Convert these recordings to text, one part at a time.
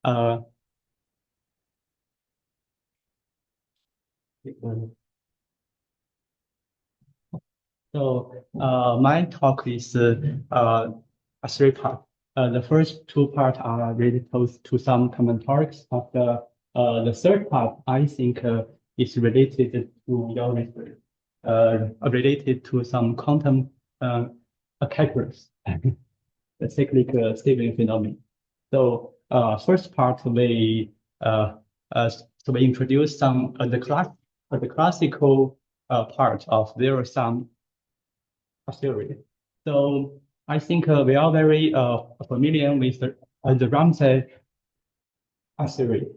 My talk is a three part. The first two parts are related to some combinatorics of the third part, I think, is related to your research, related to some quantum calculus, the cyclic sieving phenomenon. So first part we introduce some the classical part of zero-sum theory. So I think we are very familiar with the Ramsey theory,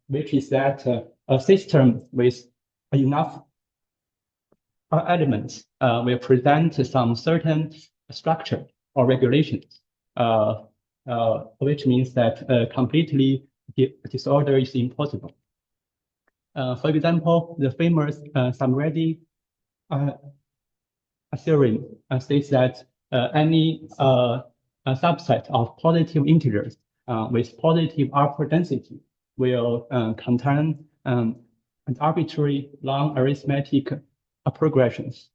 which is that a system with enough elements will present some certain structure or regulations, which means that completely disorder is impossible. For example, the famous Samredi theorem states that any subset of positive integers with positive upper density will contain an arbitrary long arithmetic progressions.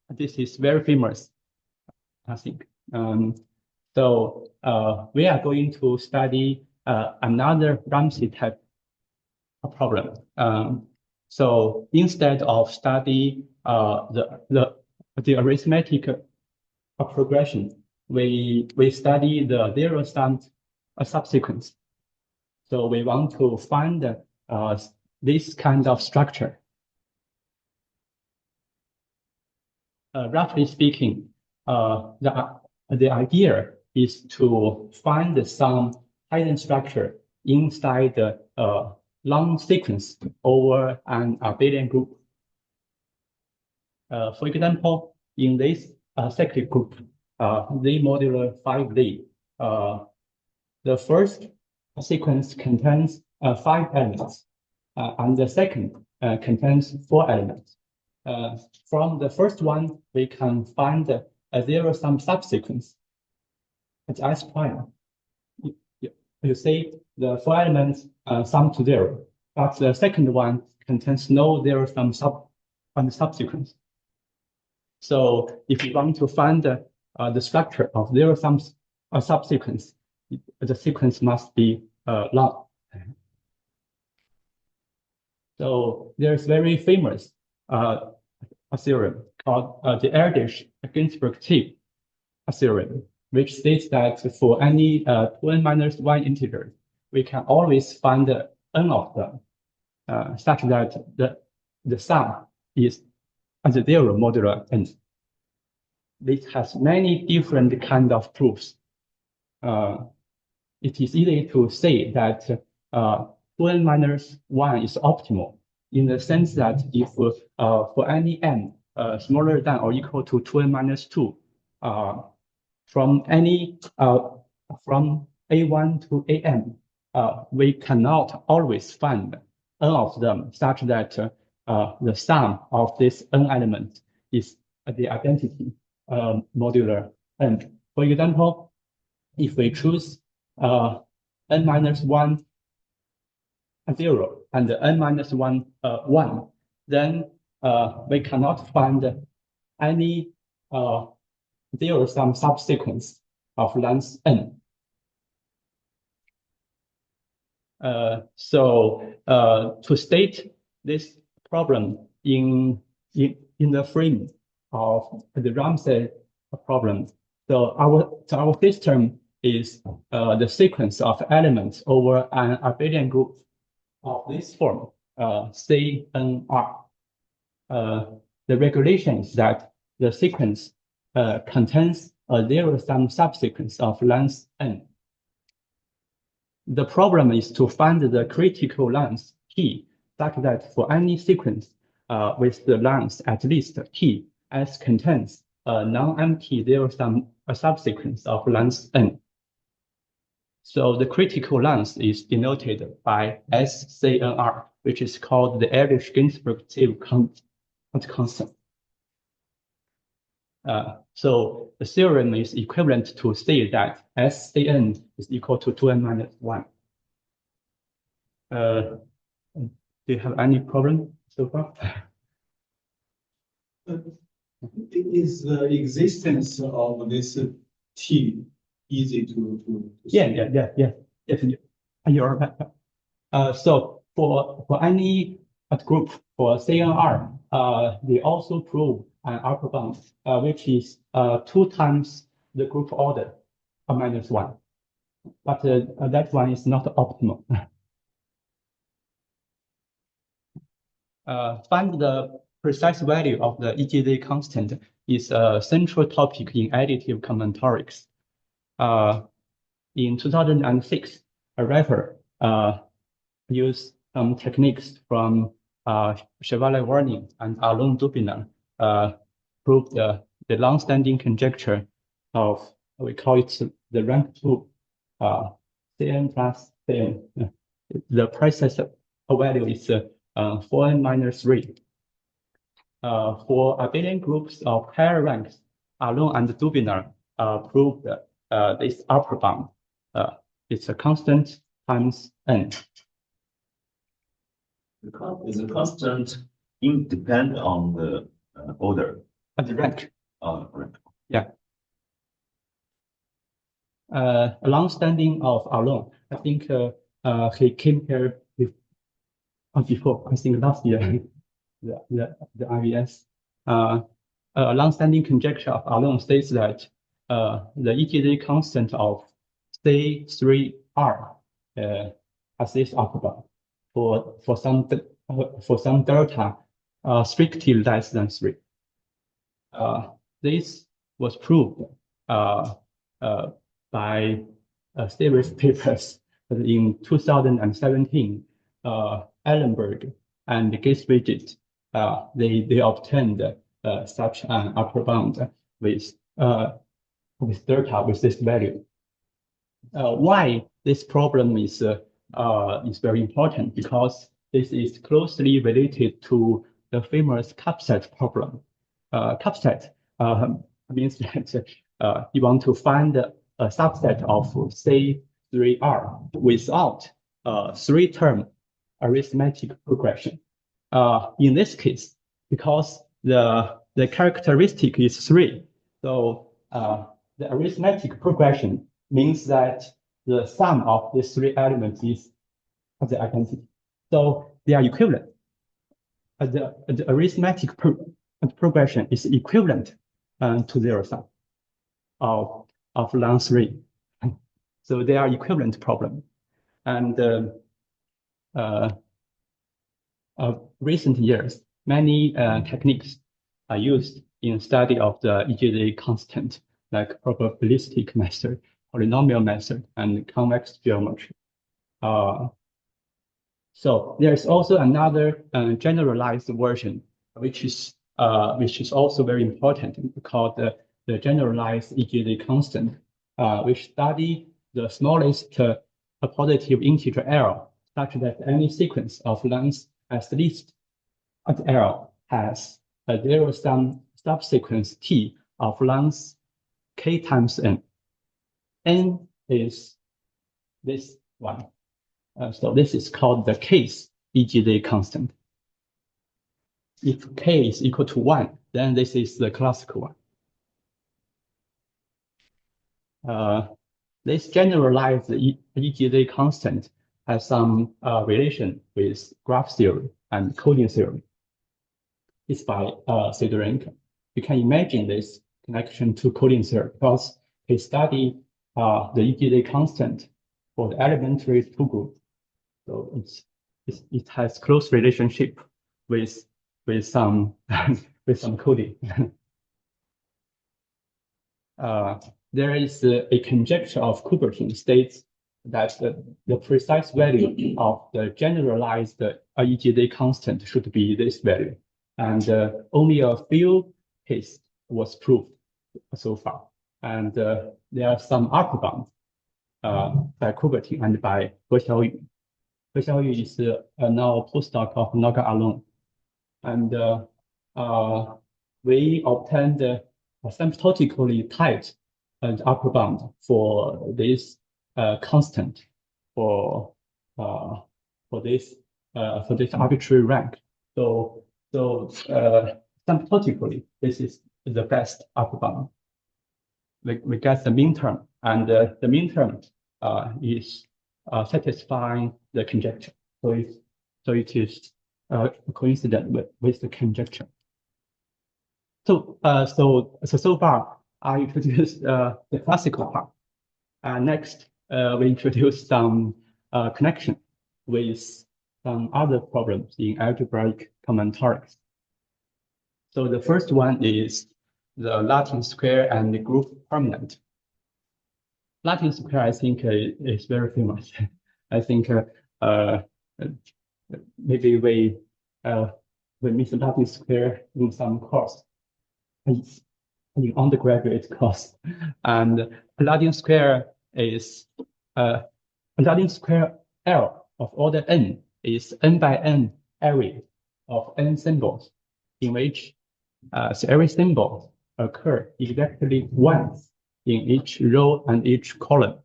This is very famous, I think. So we are going to study another Ramsey type of problem. So instead of study the arithmetic progression, we study the zero-sum subsequence. So we want to find this kind of structure. Roughly speaking, the idea is to find some hidden structure inside the long sequence over an abelian group. For example, in this cyclic group, Z modular 5Z, the first sequence contains 5 elements, and the second contains 4 elements. From the first one, we can find a zero-sum subsequence at S prime. You see the 4 elements sum to 0, but the second one contains no zero-sum subsequence. So if you want to find the structure of zero-sum subsequence, the sequence must be long. So there's very famous a theorem called the Erdos-Ginzburg-Ziv theorem, which states that for any 2n-1 integers, we can always find n of them, such that the sum is at the 0 modular n. This has many different kind of proofs. It is easy to say that 2n-1 is optimal in the sense that if for any n smaller than or equal to 2n-2, from A1 to An, we cannot always find n of them such that the sum of this n element is the identity modular n. For example, if we choose n-1 0 and n-1 1, then we cannot find any zero-sum subsequence of length n. So to state this problem in the frame of the Ramsey problem, so our system is the sequence of elements over an abelian group of this form, CNR. The regulation is that the sequence contains a zero-sum subsequence of length n. The problem is to find the critical length t, such that for any sequence with the length at least t, S contains a non-empty zero-sum subsequence of length n. So the critical length is denoted by SCNR, which is called the Erdos-Ginzburg-Ziv constant. So the theorem is equivalent to say that SCN is equal to 2n minus 1. Do you have any problem so far? Is the existence of this T easy to Yeah, definitely. You're right. So for any group for CNR, they also prove an upper bound, which is 2 times the group order, minus 1. But that one is not optimal. Find the precise value of the EGZ constant is a central topic in additive combinatorics. In 2006, a writer used some techniques from Chevalier-Warning and Alon proved the long-standing conjecture of, we call it the rank 2 Cn plus Cn. The precise value is 4n minus 3. For abelian groups of higher ranks, Alon and Dubiner proved this upper bound. It's a constant times n. Is the constant independent on the order? The rank. Rank. Yeah. A long-standing of Alon. I think he came here before, I think last year, the IVS. A long-standing conjecture of Alon states that the EGZ constant of C3R has this upper bound for some delta strictly less than 3. This was proved by a series of papers in 2017. Ellenberg and Gisbridget, they obtained such an upper bound with delta with this value. Why this problem is very important? Because this is closely related to the famous cup-set problem. Cup-set means that you want to find a subset of C3R without 3-term arithmetic progression. In this case, because the characteristic is 3, so the arithmetic progression means that the sum of these 3 elements is the identity. So they are equivalent. The arithmetic progression is equivalent to 0 sum of length 3. So they are equivalent problem. And recent years, many techniques are used in study of the EGZ constant, like probabilistic method, polynomial method, and convex geometry. So there's also another generalized version, which is also very important, called the generalized EGZ constant, which study the smallest positive integer error, such that any sequence of length at least at L has a 0-sum subsequence T of length k times n. N is this one. So this is called the case EGZ constant. If k is equal to 1, then this is the classical one. This generalized EGZ constant has some relation with graph theory and coding theory. It's by Sidorenko. You can imagine this connection to coding theory because he studied the EGZ constant for the elementary 2 group. So it has close relationship with some with some coding. There is a conjecture of Coubertin states that the precise value of the generalized EGZ constant should be this value. And only a few cases was proved so far. And there are some upper bounds by Coubertin and by He Xiaoyu. He Xiaoyu is now a postdoc of Naga Alon. And we obtained asymptotically tight upper bound for this constant for this arbitrary rank. So asymptotically, this is the best upper bound. We get the mean term, and the mean term is satisfying the conjecture. So it is coincident with the conjecture. So far I introduced the classical part. Next, we introduce some connection with some other problems in algebraic combinatorics. So the first one is the Latin square and the group permanent. Latin square, I think, is very famous. I think maybe we miss Latin square in some course, in undergraduate course, and Latin square is Latin square L of order n is n by n array of n symbols, in which so every symbol occur exactly once in each row and each column.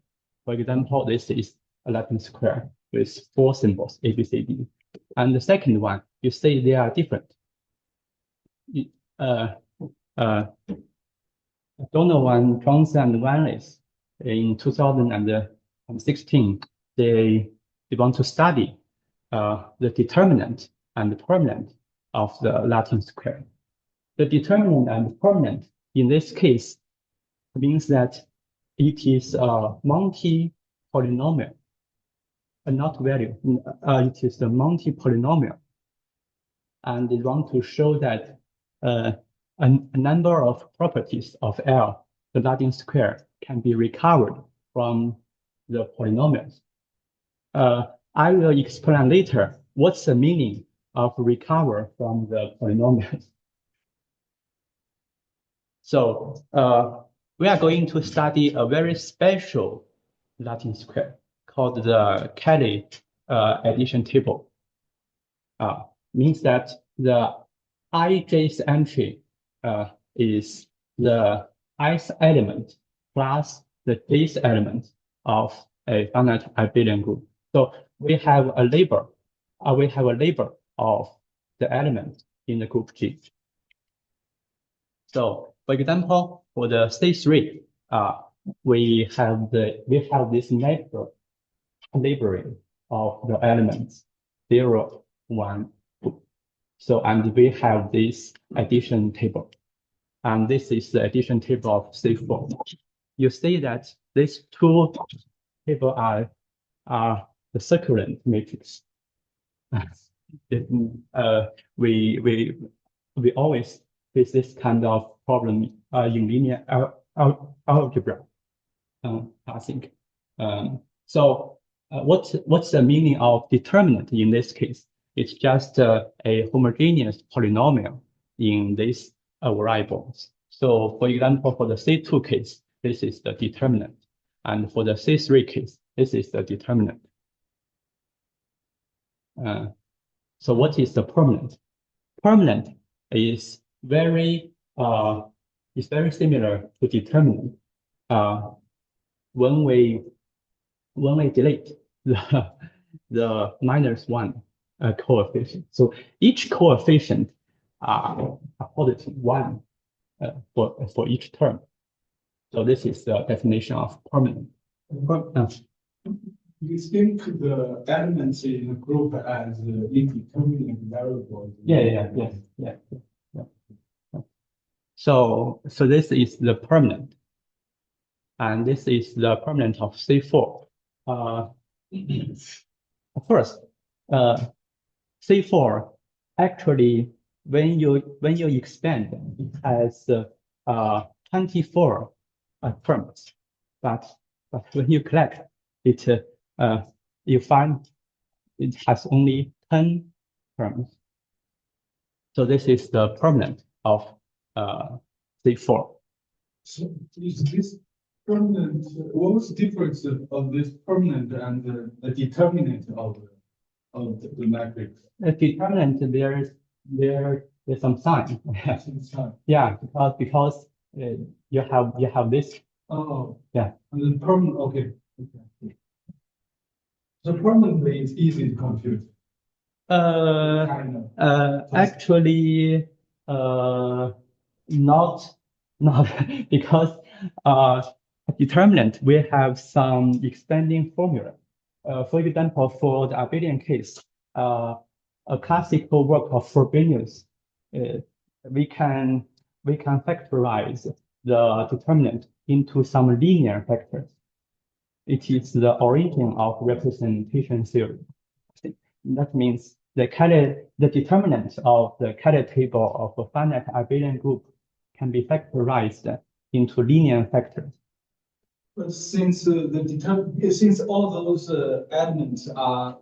For example, this is a Latin square with 4 symbols, A, B, C, D. And the second one, you see they are different. Donovan, Johnson, and Wanlis in 2016, they want to study the determinant and the permanent of the Latin square. The determinant and permanent in this case means that it is a multi-polynomial, not value. It is a multi-polynomial. And they want to show that a number of properties of L, the Latin square, can be recovered from the polynomials. I will explain later what's the meaning of recover from the polynomials. So we are going to study a very special Latin square called the Kelly addition table. Means that the ijth entry is the ith element plus the jth element of a finite abelian group. So we have a label. Of the element in the group G. So, for example, for the C3, we have this labeling of the elements 0, 1, 2. So, and we have this addition table, and this is the addition table of C4. You see that these two tables are the circulant matrix. We always face this kind of problem in linear algebra, I think. So what's the meaning of determinant in this case? It's just a homogeneous polynomial in these variables. So for example, for the C2 case, this is the determinant. And for the C3 case, this is the determinant. So what is the permanent? Permanent is very similar to determinant when we delete the -1 coefficient. So each coefficient are positive 1 for each term. So this is the definition of permanent. You think the elements in the group as indeterminate variables? Yeah. So this is the permanent, and this is the permanent of C4. First, C4 actually, when you expand, it has 24 terms, but when you collect it, you find it has only 10 terms. So this is the permanent of C4. So is this permanent? What was the difference of this permanent and the determinant of the matrix? The determinant, there's some sign. Some sign. Yeah, because you have this. Oh. Yeah. And then permanent, okay. So permanently it's easy to compute. Kind of. Actually, not because determinant we have some expanding formula. For example, for the abelian case, a classical work of Frobenius, we can factorize the determinant into some linear factors. It is the origin of representation theory. That means the determinant of the Cadet table of a finite abelian group can be factorized into linear factors. But since since all those elements are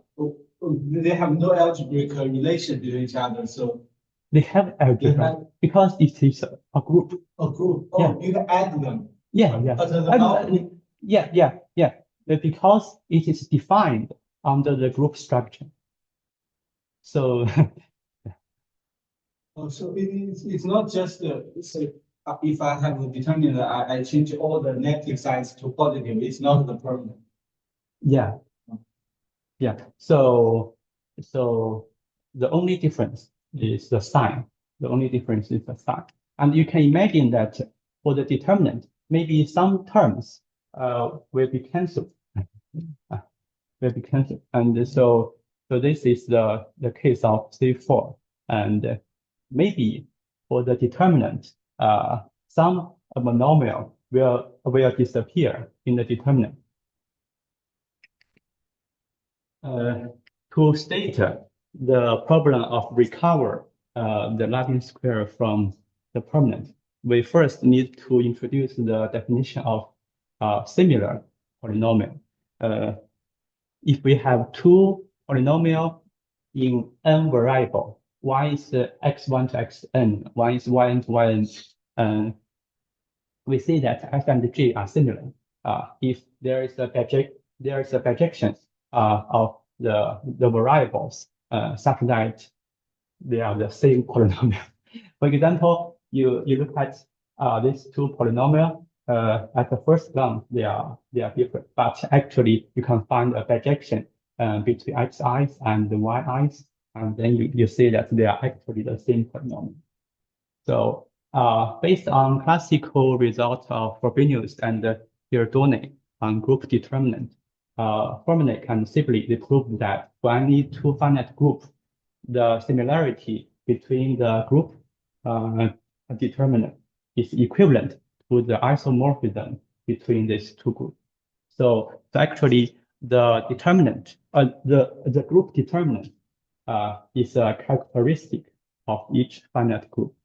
they have no algebraic relation to each other, so they have algebra because it is a group. A group. Oh, yeah. You can add them. Yeah. Yeah. Because it is defined under the group structure. So. Oh, so it's not just say if I have a determinant, I change all the negative signs to positive. It's not the permanent. Yeah. So the only difference is the sign. The only difference is the sign. And you can imagine that for the determinant, maybe some terms will be cancelled. And so this is the case of C4. And maybe for the determinant, some monomial will disappear in the determinant. To state the problem of recover the Latin square from the permanent, we first need to introduce the definition of similar polynomial. If we have two polynomial in n variable, one is x1 to xn, one is yn to yn, we see that f and g are similar. If there is a projection of the variables such that they are the same polynomial. For example, you look at these two polynomial. At the first glance, they are different, but actually you can find a projection between xi's and yi's, and then you see that they are actually the same polynomial. So based on classical results of Frobenius and Giordone on group determinant, Formulate can simply prove that for any two finite group, the similarity between the group determinant is equivalent to the isomorphism between these two groups. So actually, the determinant, the group determinant, is a characteristic of each finite group.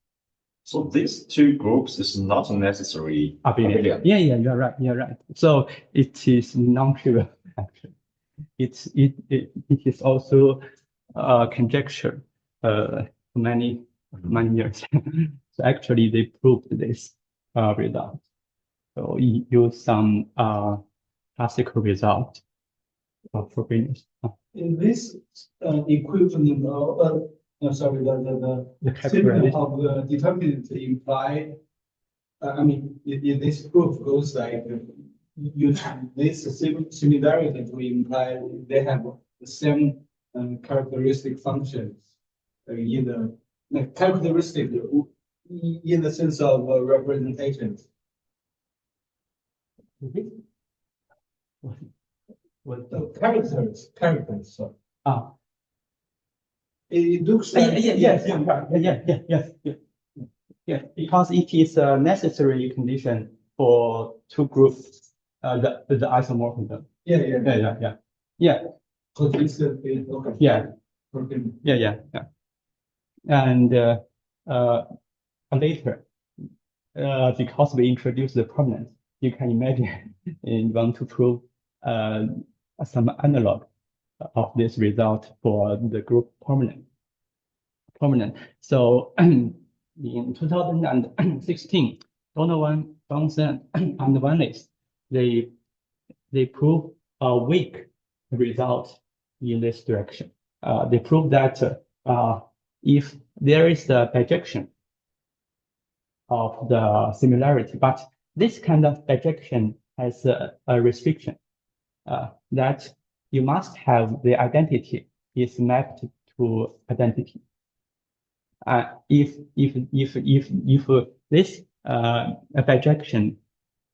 So these two groups is not necessarily abelian. Yeah, you're right. So it is non-trivial actually. It is also conjecture many years. So actually they proved this result. So use some classical result of Frobenius. In this equivalent of the statement of the determinant imply, I mean, in this proof goes like you this similarity to imply they have the same characteristic functions in the characteristic in the sense of representations. What characters. So. It looks like yes, because it is a necessary condition for two groups, the isomorphism. Yeah. So this okay. Yeah. Okay. Yeah. And later, because we introduced the permanent, you can imagine you want to prove some analog of this result for the group permanent. So in 2016, Donovan, Johnson, and Van List, they proved a weak result in this direction. They proved that if there is a projection of the similarity. But this kind of bijection has a restriction that you must have the identity is mapped to identity. If this bijection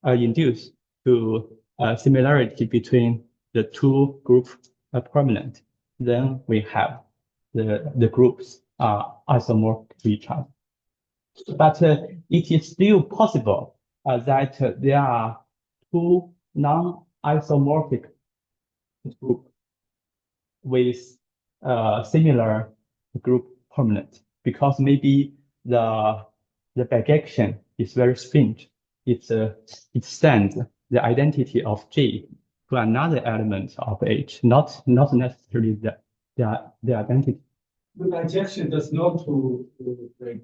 induced to similarity between the two group permanent, then we have the groups are isomorphic to each other. But it is still possible that there are two non-isomorphic groups with similar group permanent, because maybe the bijection is very strange. It sends the identity of J to another element of H, not necessarily the identity. The bijection does not to like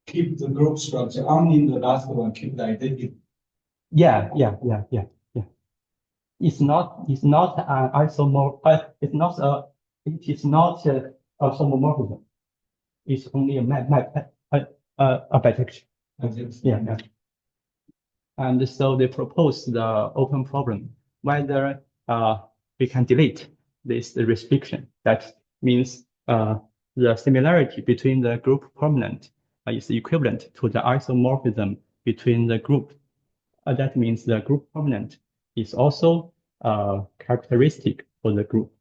keep the group structure, only the last one keep the identity. Yeah. It's not an isomorph. It is not a homomorphism. It's only a bijection. Yeah. And so they proposed the open problem whether we can delete this restriction. That means the similarity between the group permanent is equivalent to the isomorphism between the group. That means the group permanent is also characteristic for the group.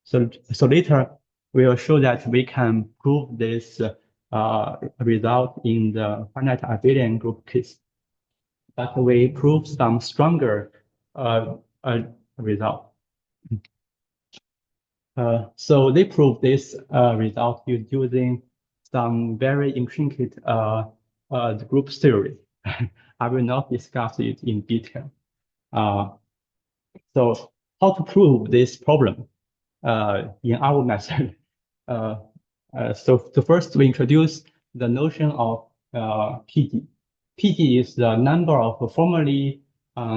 So later we will show that we can prove this result in the finite abelian group case. But we prove some stronger result. So they prove this result using some very intricate group theory. I will not discuss it in detail. So how to prove this problem in our method? So first we introduce the notion of PD. PD is the number of formally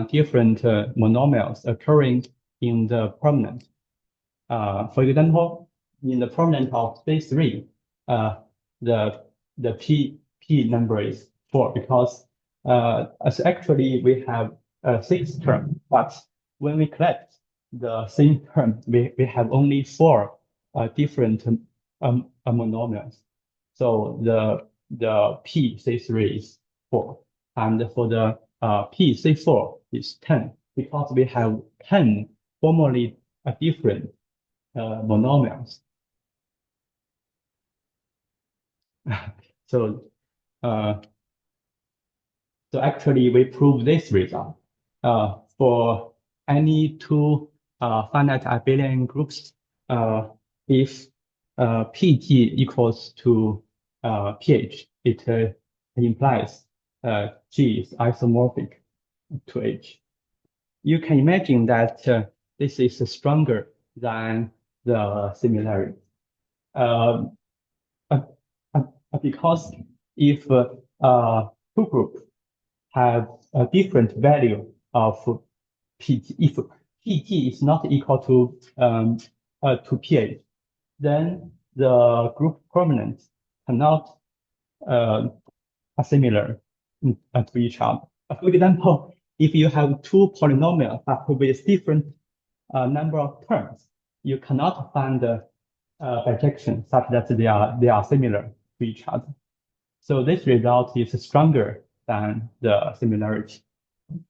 different monomials occurring in the permanent. For example, in the permanent of space 3, the P number is 4 because as actually we have 6 terms, but when we collect the same term, we have only 4 different monomials. So the P-C3 is 4, and for the P-C4 is 10 because we have 10 formally different monomials. So actually we prove this result for any two finite abelian groups. If PG equals to pH, it implies G is isomorphic to H. You can imagine that this is stronger than the similarity. Because if two groups have a different value of PG, if PG is not equal to pH, then the group permanent cannot are similar to each other. For example, if you have two polynomials but with different number of terms, you cannot find the bijection such that they are similar to each other. So this result is stronger than the similarity.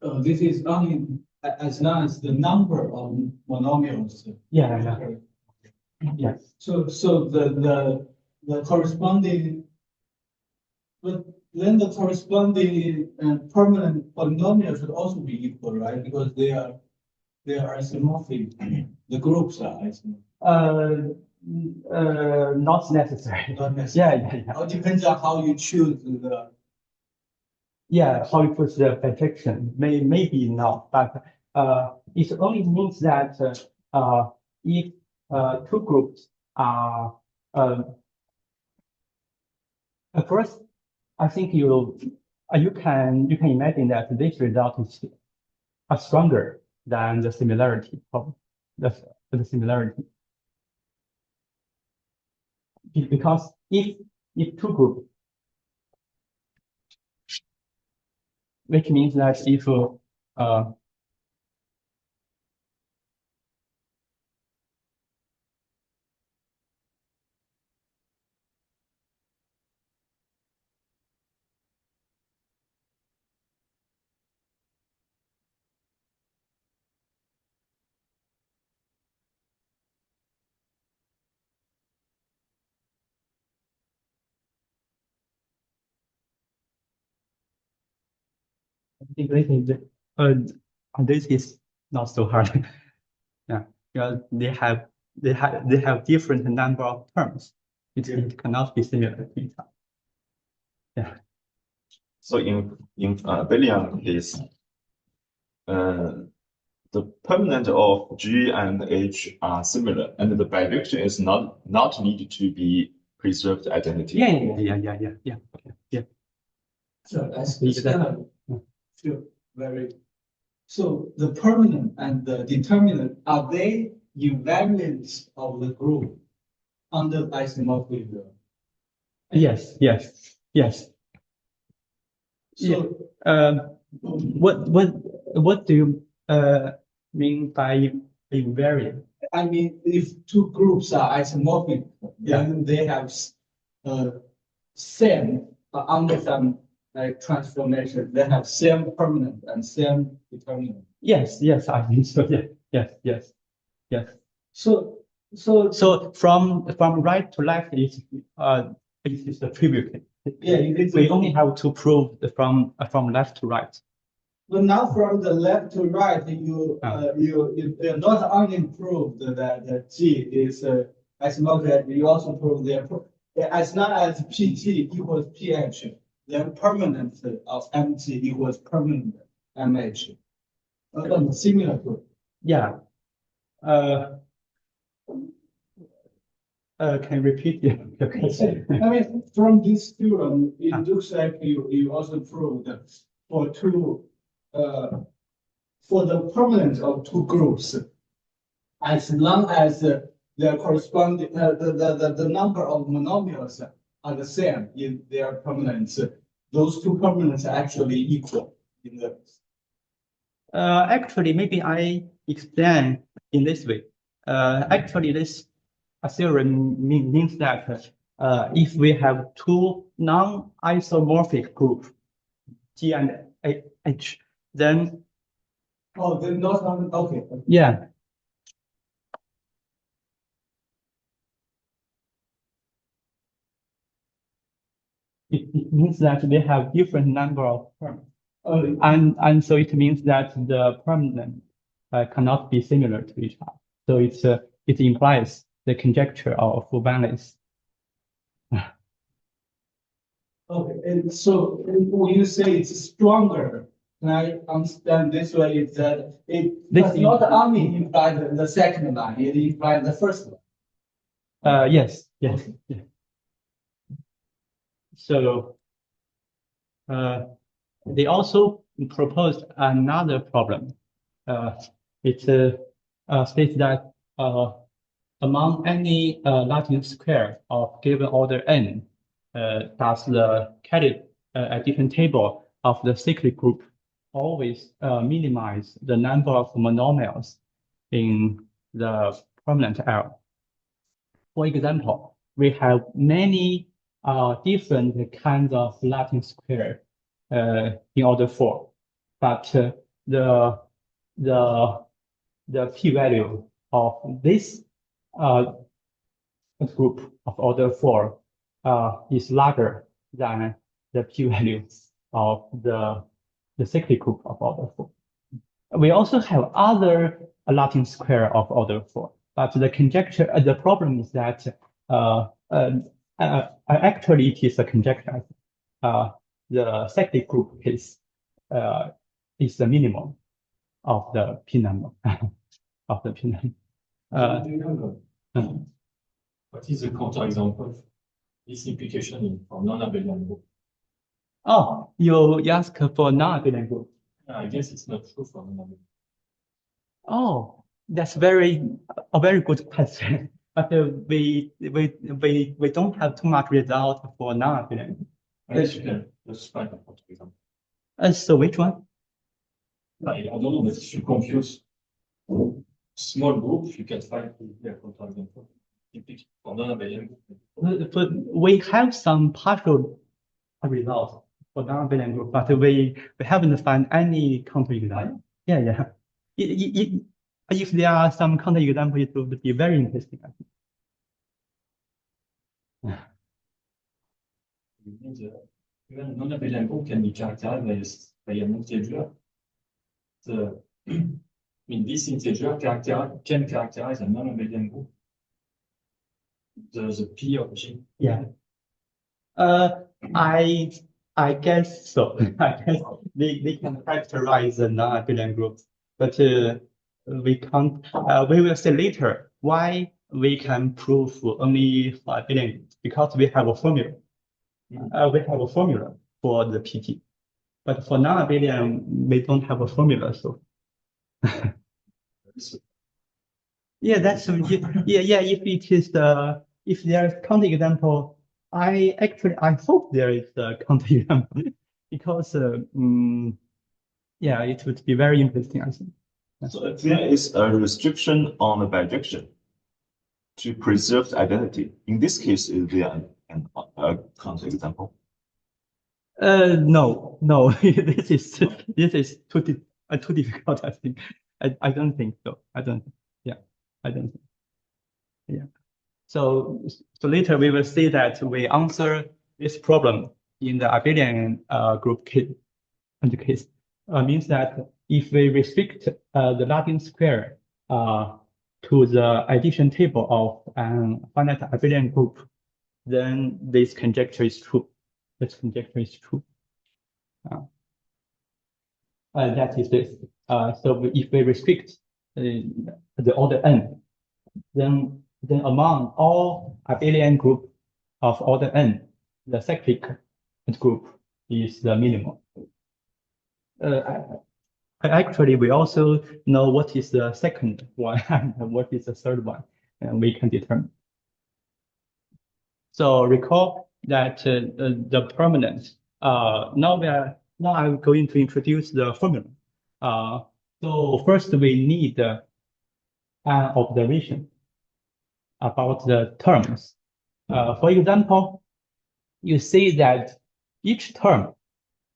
This is only as long as the number of monomials. Yeah. Yes. So the corresponding, but then the corresponding permanent polynomial should also be equal, right? Because they are isomorphic. The groups are isomorphic. Not necessary. Not necessary. Yeah. It depends on how you choose the. Yeah, how you put the bijection. Maybe not, but it only means that if two groups are first, I think you can imagine that this result is stronger than the similarity of the similarity, because if two groups which means that if this is not so hard. Yeah, because they have different number of terms. It cannot be similar to each other. Yeah. So in abelian case, the permanent of G and H are similar, and the bijection is not needed to be preserved identity. Yeah. So that's feel very. So the permanent and the determinant, are they invariants of the group under isomorphism? Yes. So what do you mean by invariant? I mean, if two groups are isomorphic, then they have same under some transformation. They have same permanent and same determinant. Yes, I think so. Yes. So from right to left is the trivial case. yeah, We only have to prove from left to right. But now from the left to right, you not only proved that G is isomorphic, you also prove that as long as PT equals PH, then permanent of MT equals permanent MH. Similar to it. Yeah. Can you repeat your question? I mean, from this theorem, it looks like you also proved that for the permanence of two groups, as long as their corresponding the number of monomials are the same in their permanence, those two permanents are actually equal in the. Actually, maybe I explain in this way. Actually, this theorem means that if we have two non-isomorphic groups, G and H, then they're not okay. Yeah. It means that they have different number of terms. And so it means that the permanent cannot be similar to each other. So it implies the conjecture of valence. Okay, and so when you say it's stronger, can I understand this way? Is that it does not only imply the second line, it implies the first line. Yes. So they also proposed another problem. It states that among any Latin square of given order n, does the Cadet addition table of the cyclic group always minimize the number of monomials in the permanent L? For example, we have many different kinds of Latin square in order 4, but the p-value of this group of order 4 is larger than the p-value of the cyclic group of order 4. We also have other Latin square of order 4, but the conjecture, the problem is that actually it is a conjecture. The cyclic group is the minimum of the p number of the p number. What is the counterexample of this implication for non-abelian group? Oh, you ask for non-abelian group. I guess it's not true for non-abelian. Oh, that's a very good question. But we don't have too much result for non-abelian. Yes, you can. Let's find a counterexample. So which one? I don't know, but if you confuse small groups, you can find the counterexample. For non-abelian group. But we have some partial results for non-abelian group, but we haven't found any counterexample. Yeah. If there are some counterexamples, it would be very interesting, I think. Even non-abelian group can be characterized by an integer. This integer can characterize a non-abelian group. The P of G. Yeah. I guess so. I guess they can characterize the non-abelian group, but we can't. We will see later why we can prove only for abelian groups, because we have a formula. We have a formula for the PT, but for non-abelian we don't have a formula. So yeah, that's yeah. If it is if there is counterexample, I hope there is a counterexample because yeah, it would be very interesting, I think. So if there is a restriction on the bijection to preserve the identity, in this case, is there a counterexample? No. This is too difficult, I think. I don't think so. I don't think. Yeah. So later we will see that we answer this problem in the abelian group case. Means that if we restrict the Latin square to the addition table of an finite abelian group, then this conjecture is true. This conjecture is true. That is this. So if we restrict the order n, then among all abelian group of order n, the cyclic group is the minimum. Actually, we also know what is the second one and what is the third one, and we can determine. So recall that the permanent. Now I'm going to introduce the formula. So first we need an observation about the terms. For example, you see that each term,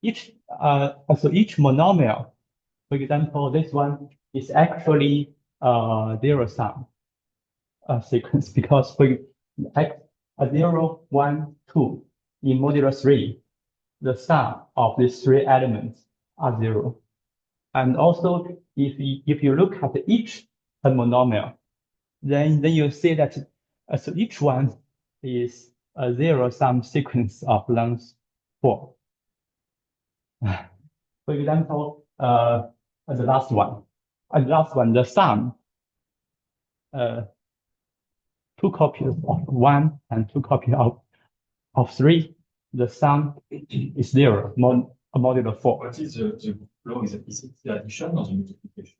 each monomial, for example, this one is actually zero sum sequence, because for x 0, 1, 2 in modulo 3, the sum of these three elements are 0. And also, if you look at each monomial, then you see that so each one is a zero-sum sequence of length 4. For example, the last one, the sum, 2 copies of 1 and 2 copies of 3, the sum is 0, modulo 4. What is the law? Is it the addition or the multiplication?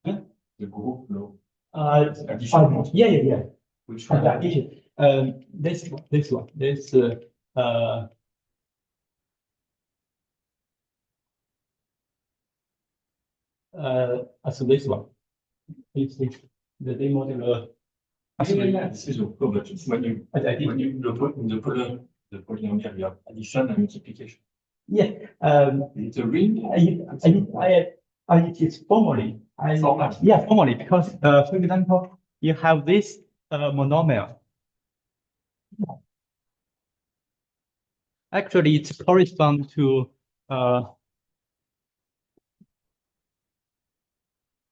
Huh? The group law. Addition. Yeah. Which one? Addition. This one. So this one. It's the modulo. This is the problem. When you the polynomial, you have addition and multiplication. Yeah. It's a ring. It is formally. Yeah, formally, because for example, you have this monomial. Actually, it corresponds to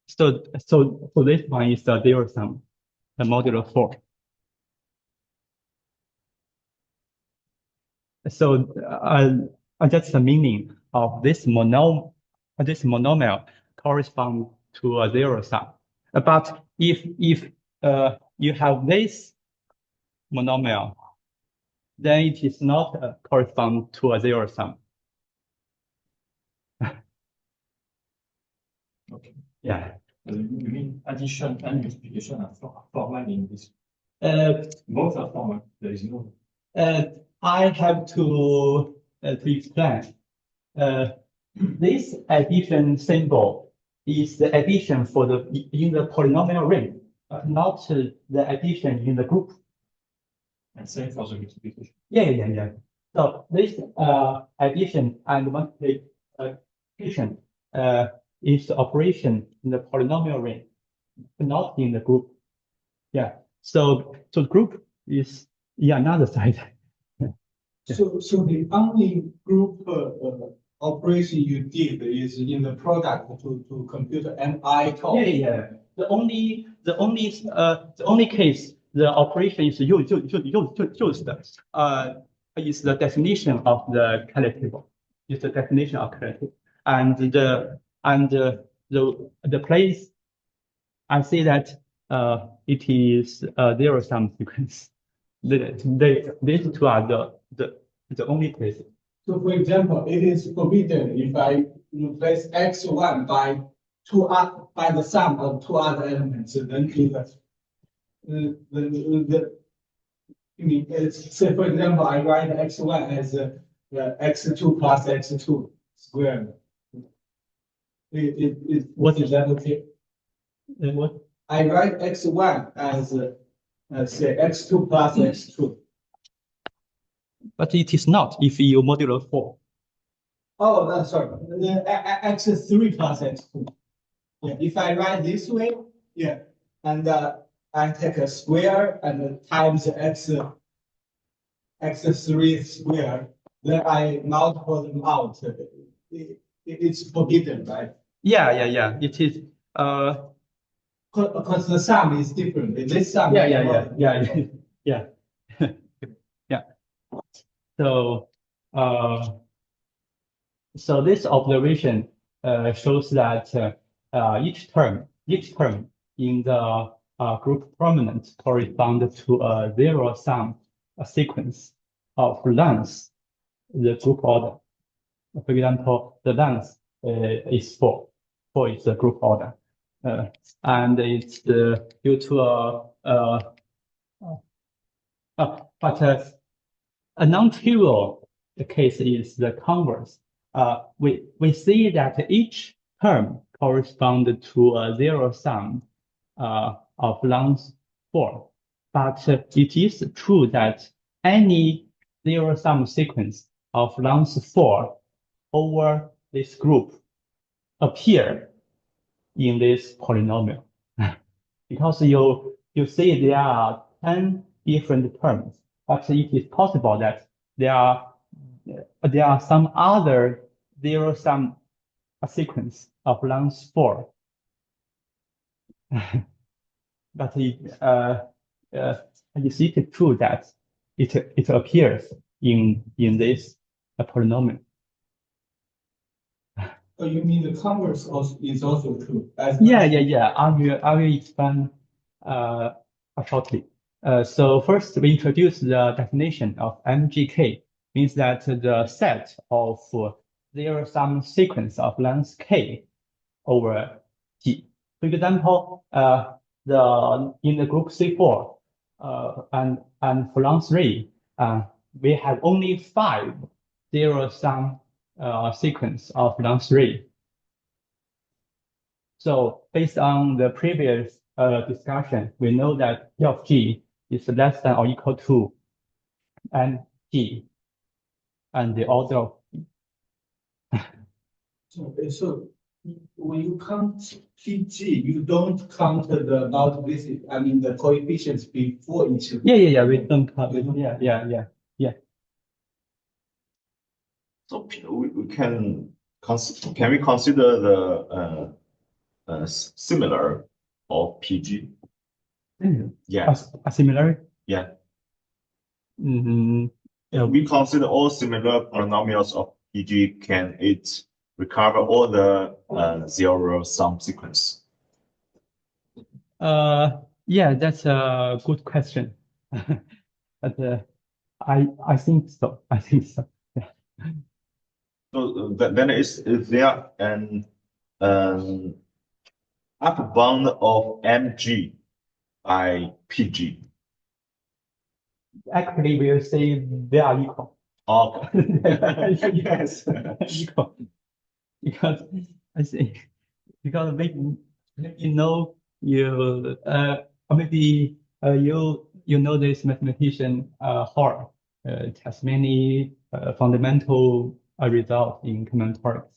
so this one is the zero sum, the modulo 4. So that's the meaning of this monomial corresponds to a zero sum. But if you have this monomial, then it is not correspond to a zero sum. Okay. Yeah. You mean addition and multiplication are formal in this? Both are formal. There is no. I have to explain. this addition symbol is the addition for the in the polynomial ring, not the addition in the group. And same for the multiplication. Yeah. So this addition and multiplication is the operation in the polynomial ring, not in the group. Yeah. So the group is another side. So the only group operation you did is in the product to compute MI top. Yeah. The only case the operation is used is the definition of the collective. It's the definition of collective, and the place I say that it is a zero-sum sequence. These two are the only places. So for example, it is forbidden if I replace x1 by the sum of two other elements, then say for example, I write x1 as x2 plus x2 squared. What is that okay? What? I write x1 as say x2 plus x2. But it is not if you modulo 4. Oh, no, sorry. X3 plus x2. Yeah, if I write this way, yeah, and I take a square and times x3 squared, then I multiply them out. It's forbidden, right? Yeah. It is. Because the sum is different. This sum. Yeah. So this observation shows that each term in the group prominent corresponds to a zero-sum sequence of lengths, the group order. For example, the length is 4. 4 is the group order, and it's due to but a non-trivial case is the converse. We see that each term corresponds to a zero-sum of length 4, but it is true that any zero-sum sequence of length 4 over this group appear in this polynomial because you see there are 10 different terms, but it is possible that there are some other zero-sum sequence of length 4. But is it true that it appears in this polynomial? Oh, you mean the converse is also true? Yeah. I will explain shortly. So first, we introduce the definition of MGK, means that the set of zero-sum sequence of length k over G. For example, in the group C4 and for length 3, we have only 5 zero-sum sequence of length 3. So based on the previous discussion, we know that P of G is less than or equal to NG and the order of So when you count PG, you don't count the multiplicity, I mean the coefficients before each. Yeah, we don't count. Yeah. So we can we consider the similar of PG? Yeah. A similarity? Yeah. Yeah. We consider all similar polynomials of PG. Can it recover all the zero-sum sequence? Yeah, that's a good question. But I think so. Yeah. So then is there an upper bound of MG by PG? Actually, we'll say they are equal. Oh, Yes, equal. because I think because maybe you know you or maybe you know this mathematician Hall it has many fundamental results in combinatorics.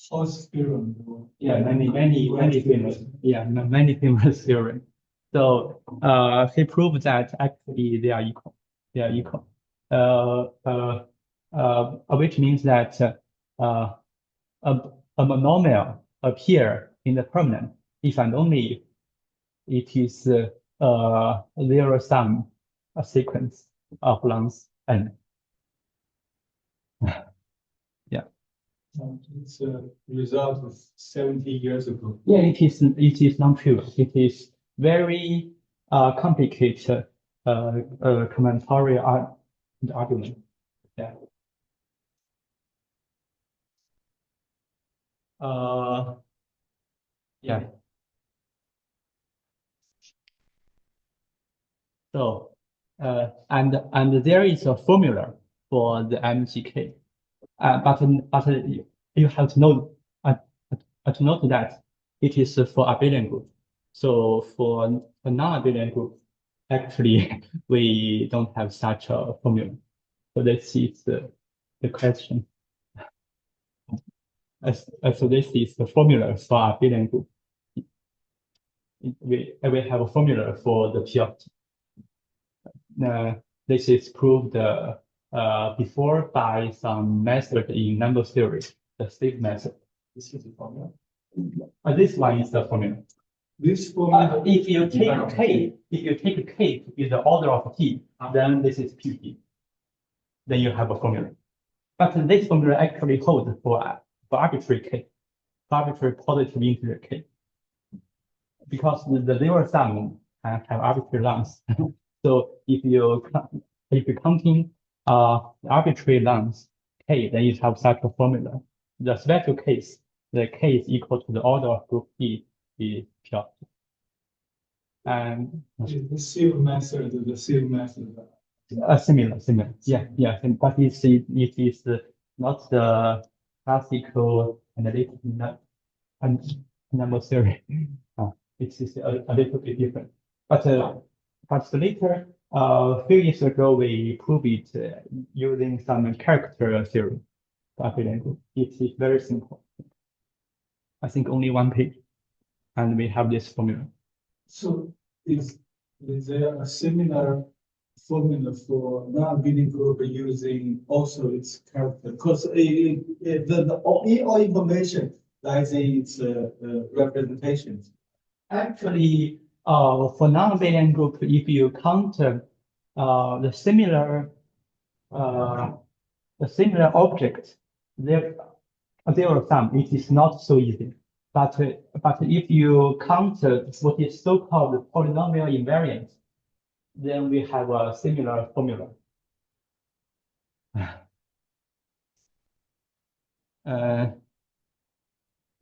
Horse theorem. Yeah, many famous theorems. So he proved that actually they are equal. They are equal. Which means that a monomial appear in the permanent if and only if it is zero sum a sequence of length n. Yeah. It's a result of 70 years ago. Yeah, it is not trivial. It is very complicated combinatorial argument. Yeah. Yeah. So and there is a formula for the MGK. But you have to note that it is for abelian group. So for a non-abelian group, actually we don't have such a formula. So this is the question. So this is the formula for abelian group. We have a formula for the P of T. This is proved before by some method in number theory, the state method. This is the formula. This one is the formula. This formula, If you take K to be the order of T, then this is PT. Then you have a formula. But this formula actually holds for arbitrary K, for arbitrary positive integer K. Because the zero sum have arbitrary lengths. So if you counting arbitrary lengths K, then you have such a formula. The special case, the K is equal to the order of group P is pure. And the sieve method, similar. Yeah. But it is not the classical analytic number theory. It is a little bit different. But later, few years ago, we proved it using some character theory. It is very simple. I think only one page, and we have this formula. So is there a similar formula for non-abelian group using also its character? Because all information lies in its representations. Actually, for non-abelian group, if you count the similar object, there are some. It is not so easy. But if you count what is so-called polynomial invariant, then we have a similar formula.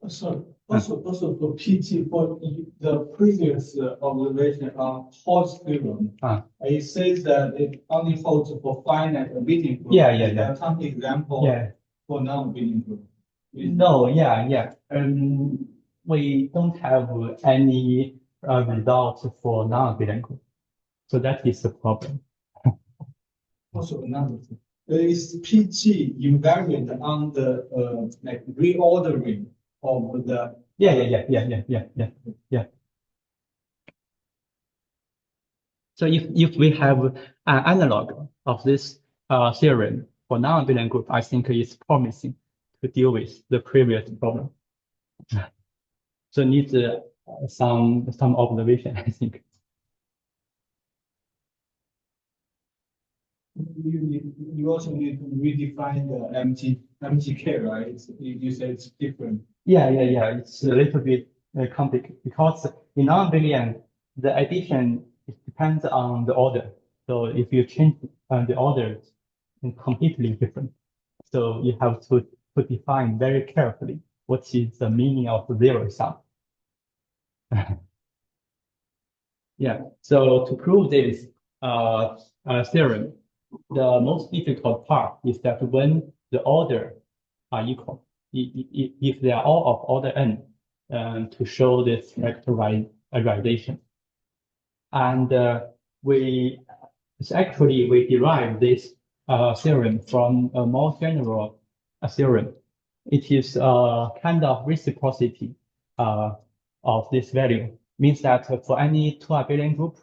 Also for PT, for the previous observation on Hall's theorem, it says that it only holds for finite abelian group. Yeah. Some example for non-abelian group. No, we don't have any results for non-abelian group, so that is the problem. Also another thing, is PG invariant on the like reordering of the So if we have an analog of this theorem for non-abelian group, I think it's promising to deal with the previous problem. So needs some observation, I think. You also need to redefine the MGK, right? You said it's different. Yeah. It's a little bit complicated because in non-abelian, the addition depends on the order. So if you change the order, it's completely different. So you have to define very carefully what is the meaning of zero sum. Yeah. So to prove this theorem, the most difficult part is that when the order are equal. If they are all of order n, to show this factorization. And we derive this theorem from a more general theorem. It is a kind of reciprocity of this value. Means that for any two abelian group,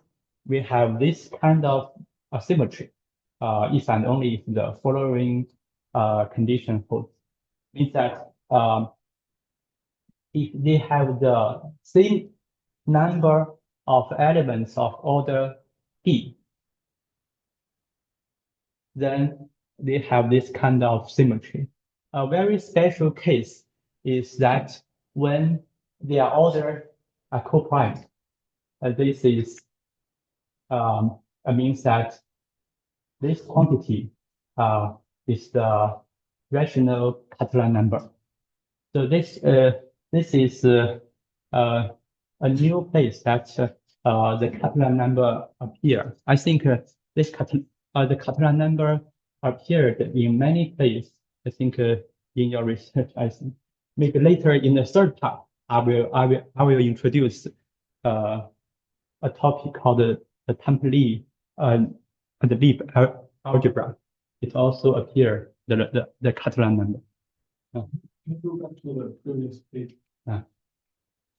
we have this kind of symmetry if and only if the following condition holds. Means that if they have the same number of elements of order p, then they have this kind of symmetry. A very special case is that when their order are co-prime, this is means that this quantity is the rational Catalan number. So this is a new place that the Catalan number appear. I think the Catalan number appeared in many places. I think in your research, I think maybe later in the third part, I will introduce a topic called the template the leap algebra. It also appear the Catalan number. Can you go back to the previous page?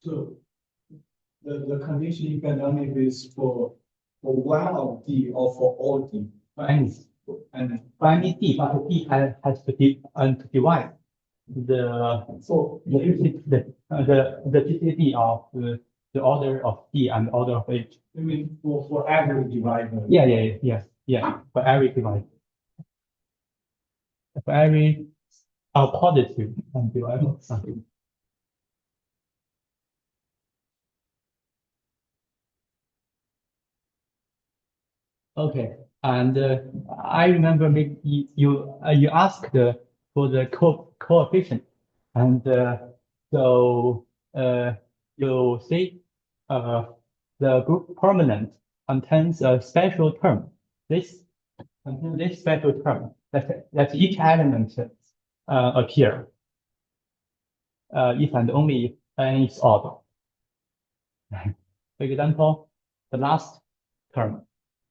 So the condition invariant is for one of D or for all D. And for any D, but D has to divide the GCD of the order of D and order of H. I mean for every divisor. Yeah. For every divisor. For every positive divisor. Okay, and I remember maybe you asked for the coefficient, and so you see the group permanent contains a special term. This special term that each element appear if and only if n is odd. For example, the last term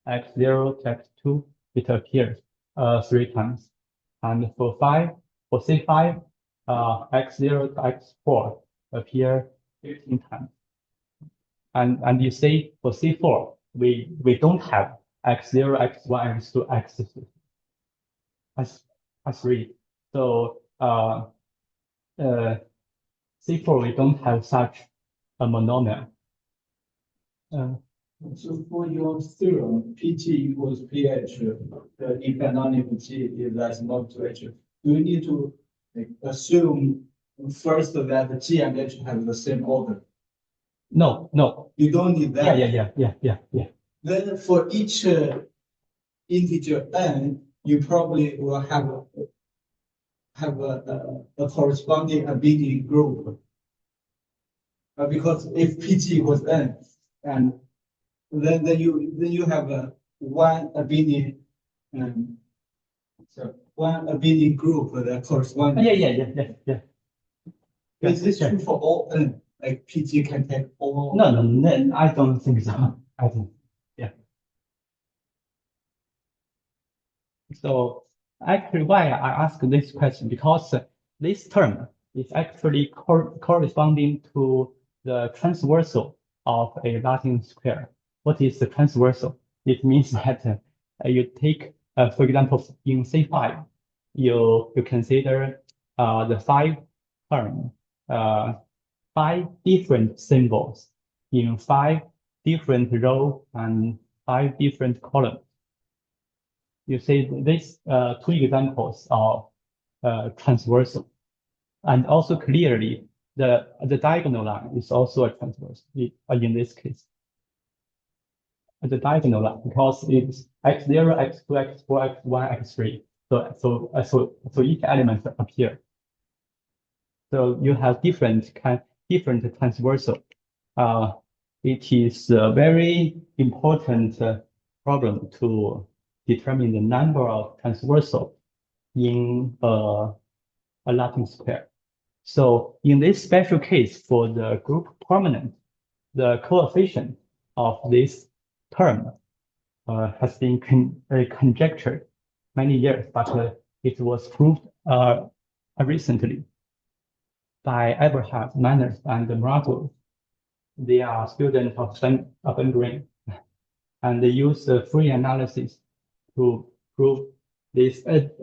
x0 to x2, it appears 3 times, and for C5 x0 to x4 appear 15 times, and you see for C4 we don't have x0 x1 x2 x3, so C4 we don't have such a monomial. So for your theorem, PT equals PH, the infinity is less not to H. Do you need to assume first that G and H have the same order? No. You don't need that. Yeah. Then for each integer n, you probably will have a corresponding abelian group. Because if PT equals n, and then you have one abelian one abelian group that corresponds. Yeah. Is this true for all n? Like PT can take all? No, I don't think so. I think, yeah. So actually, why I ask this question, because this term is actually corresponding to the transversal of a Latin square. What is the transversal? It means that you take, for example, in C5, you consider the 5 term, 5 different symbols in 5 different rows and 5 different columns. You see these 2 examples of transversal, and also clearly the diagonal line is also a transversal in this case. The diagonal line, because it's x0, x2, x4, x1, x3. So each element appear. So you have different transversal. It is a very important problem to determine the number of transversal in a Latin square. So in this special case for the group permanent, the coefficient of this term has been conjectured many years, but it was proved recently by Abraham, Manners, and Murato. They are students of Green, and they use free analysis to prove this. It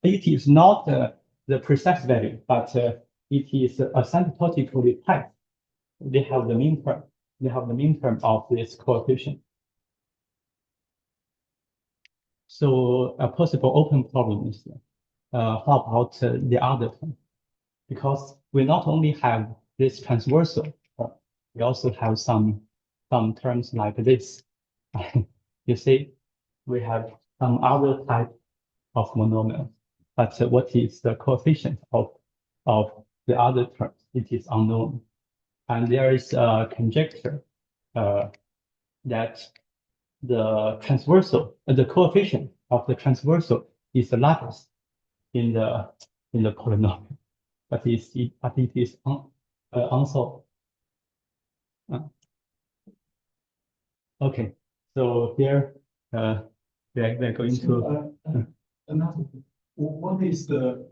is not the precise value, but it is asymptotically tight. They have the mean term. They have the mean term of this coefficient. So a possible open problem is how about the other term? Because we not only have this transversal, we also have some terms like this. You see, we have some other type of monomial, but what is the coefficient of the other terms? It is unknown, and there is a conjecture that the transversal, the coefficient of the transversal is the largest in the polynomial, but it is unsolved. Okay, so here we're going to. What is the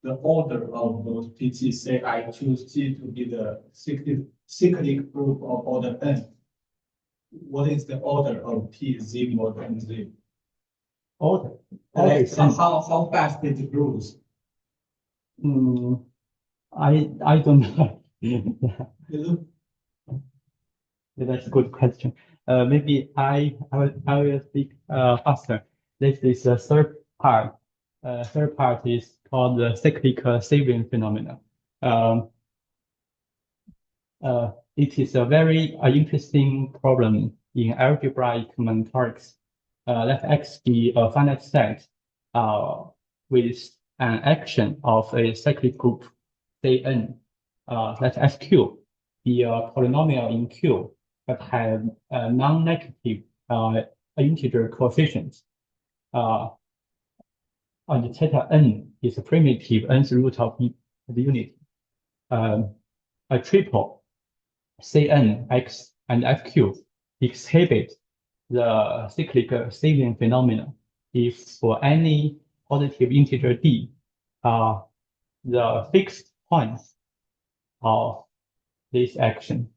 order of those PCs? Say I choose G to be the cyclic group of order n. What is the order of P, Z mod, and Z? Order. Like, how fast it grows? I don't know. That's a good question. Maybe I will speak faster. This is the third part. Third part is called the cyclic sieving phenomenon. It is a very interesting problem in algebraic combinatorics. Let X be a finite set with an action of a cyclic group, say n. Let SQ be a polynomial in Q but have a non-negative integer coefficients. And theta n is a primitive nth root of the unit. A triple Cn, X, and Fq exhibit the cyclic sieving phenomenon if for any positive integer d, the fixed points of this action,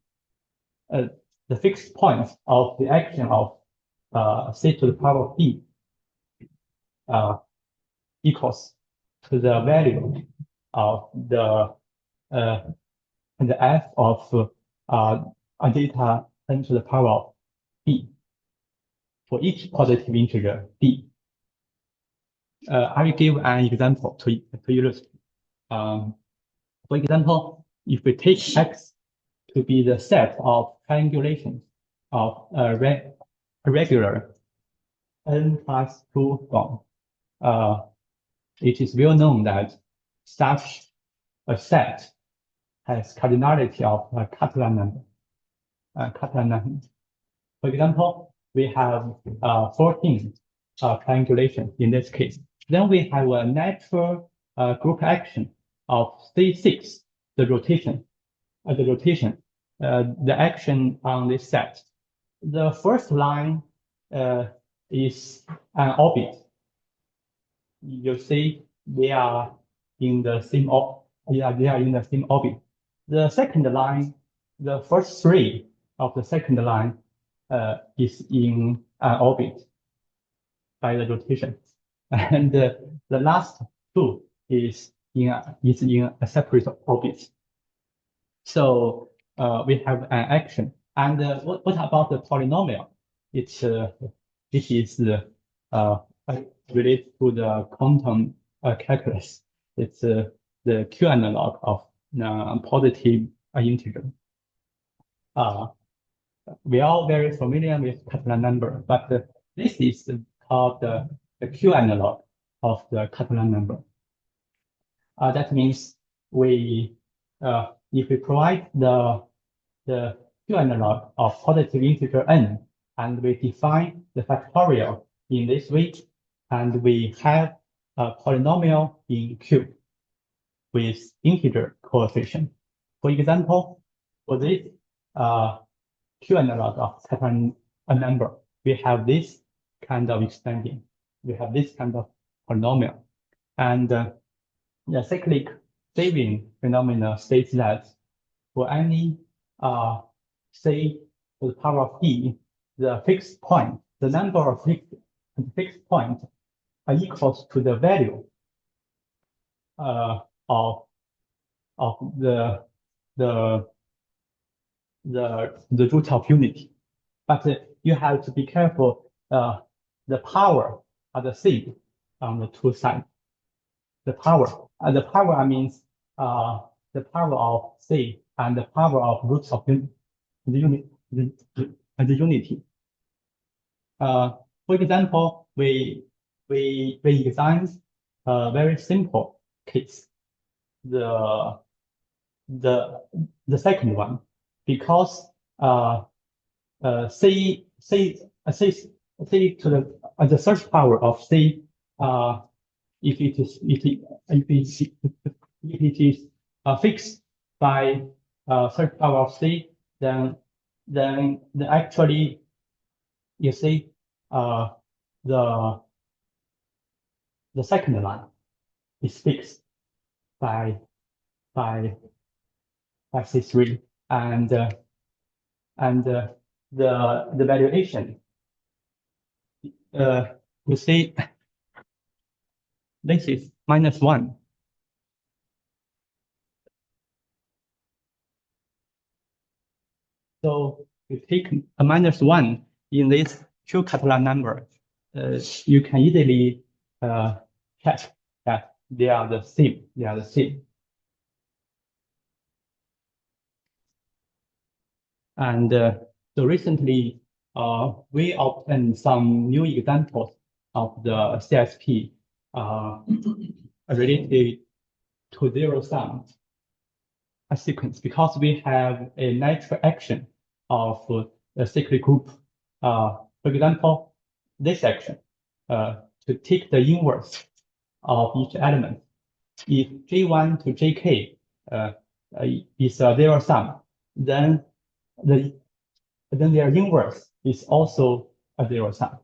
the fixed points of the action of c to the power of b equals to the value of the f of data n to the power of b for each positive integer d. I will give an example to illustrate. For example, if we take X to be the set of triangulations of a regular n plus 2 form, it is well known that such a set has cardinality of a Catalan number. For example, we have 14 triangulation in this case. Then we have a natural group action of C6, the rotation, the action on this set. The first line is an orbit. You see, they are in the same orbit. The second line, the first three of the second line is in an orbit by the rotation, and the last two is in a separate orbit. So we have an action. And what about the polynomial? It is related to the quantum calculus. It's the Q analog of positive integer. We are all very familiar with Catalan number, but this is called the Q analog of the Catalan number. That means if we provide the Q analog of positive integer n, and we define the factorial in this way, and we have polynomial in Q with integer coefficient. For example, for this Q analog of Catalan number, we have this kind of extending. We have this kind of polynomial. And the cyclic sieving phenomena states that for any C to the power of E, the fixed point, the number of fixed points are equals to the value of the root of unity. But you have to be careful the power of the C on the two sides. The power means the power of C and the power of roots of the unity. For example, we examine a very simple case, the second one, because C to the search power of C, if it is fixed by search power of C, then actually you see the second line is fixed by C3, and the valuation you see this is -1. So if you take a -1 in this Q Catalan number, you can easily check that they are the same. They are the same. And so recently, we obtained some new examples of the CSP related to zero-sum sequence, because we have a natural action of a cyclic group. For example, this action to take the inverse of each element. If J1 to Jk is a zero-sum, then their inverse is also a zero-sum.